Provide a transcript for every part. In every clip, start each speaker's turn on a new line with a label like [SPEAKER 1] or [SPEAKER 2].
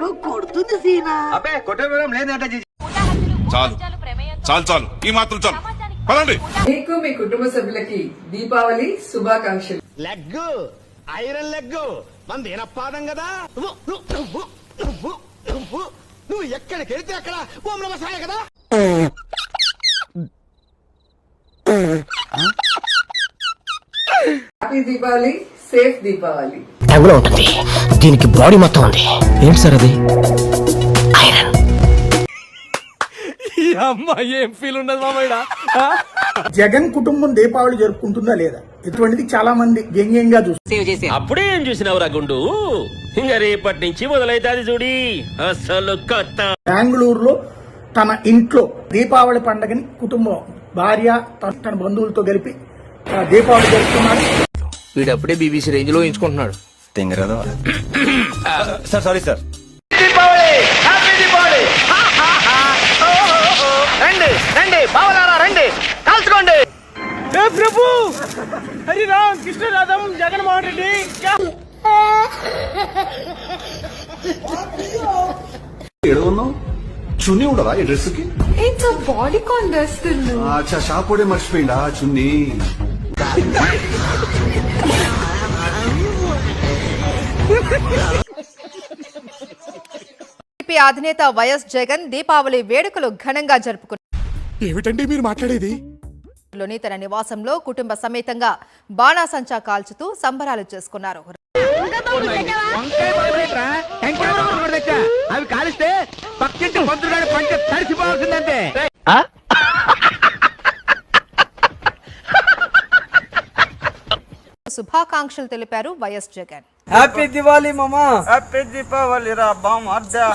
[SPEAKER 1] ఏమో కొడుతుంది సీనా.
[SPEAKER 2] అబ్బే కొట్టే లేదంటే
[SPEAKER 3] చాలు చాలు చాలు ఈ మాత్రం చాలు పదండి.
[SPEAKER 4] మీకు మీ కుటుంబ సభ్యులకి దీపావళి శుభాకాంక్షలు.
[SPEAKER 5] లెగ్ ఐరన్ లెగ్ మన దేనప్పాదం కదా. నువ్వు ఎక్కడికి వెళ్తే అక్కడ ఓం నమ సాయ కదా.
[SPEAKER 4] Happy Deepavali, safe Deepavali.
[SPEAKER 6] టంగులో ఉంటుంది, దీనికి బాడీ మొత్తం ఉంది. ఏంటి సార్ అది? ఐరన్.
[SPEAKER 7] ఈ అమ్మాయి ఏం ఫీల్ ఉండదు మామయ్య.
[SPEAKER 8] జగన్ కుటుంబం దీపావళి జరుపుకుంటుందా లేదా ఇటువంటిది చాలా మంది వ్యంగ్యంగా చూస్తారు.
[SPEAKER 7] అప్పుడే ఏం చూసినవరా గుండు? ఇంకా రేపటి నుంచి మొదలైతాది చూడి అసలు కొత్త.
[SPEAKER 8] బెంగళూరులో తన ఇంట్లో దీపావళి పండుగని కుటుంబం భార్య తన బంధువులతో కలిపి దీపావళి జరుపుకున్నారు.
[SPEAKER 6] వీడప్పుడే బీబీసీ రేంజ్ లో ఎంచుకుంటున్నాడు.
[SPEAKER 2] Sir sorry sir.
[SPEAKER 5] రండి రండి బావలారా రండి కాల్చుకోండి.
[SPEAKER 7] ప్రభు హరి రామ్ కృష్ణ రాధం జగన్మోహన్ రెడ్డి.
[SPEAKER 9] చున్నీ ఉండదా ఈ డ్రెస్ కి?
[SPEAKER 4] Bodycon dress.
[SPEAKER 9] అచ్చా షాప్ కూడా మర్చిపోయిందా చున్నీ?
[SPEAKER 10] అధినేత వైఎస్ జగన్ దీపావళి వేడుకలు ఘనంగా జరుపుకున్నారు.
[SPEAKER 5] ఏమిటండి మీరు మాట్లాడేది?
[SPEAKER 10] లోని తన నివాసంలో కుటుంబ సమేతంగా బాణాసంచా కాల్చుతూ సంబరాలు చేసుకున్నారు.
[SPEAKER 5] అవి కాలిస్తే పక్కింటి మంత్రుడు పంట తడిసిపోవాల్సిందంటే.
[SPEAKER 10] శుభాకాంక్షలు తెలిపారు వైఎస్ జగన్.
[SPEAKER 7] హ్యాపీ దివాళీ మామా.
[SPEAKER 2] హ్యాపీ దీపావళి రా బామ్ అర్జా.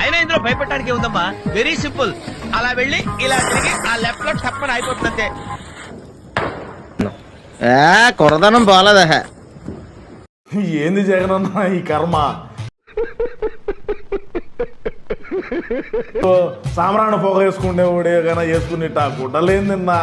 [SPEAKER 7] అయినా ఇందులో భయపడడానికి ఉందమ్మా, వెరీ సింపుల్. అలా వెళ్ళి ఇలా తిరిగి ఆ లెఫ్ట్ లో టప్పని అయిపోతుంది.
[SPEAKER 5] కొరదనం బాలదా.
[SPEAKER 9] ఏంది జగన్ అన్న ఈ కర్మ? సామ్రాణ పొగ వేసుకుంటే ఊడే కానీ వేసుకుని గుడ్డలేందిన్నా.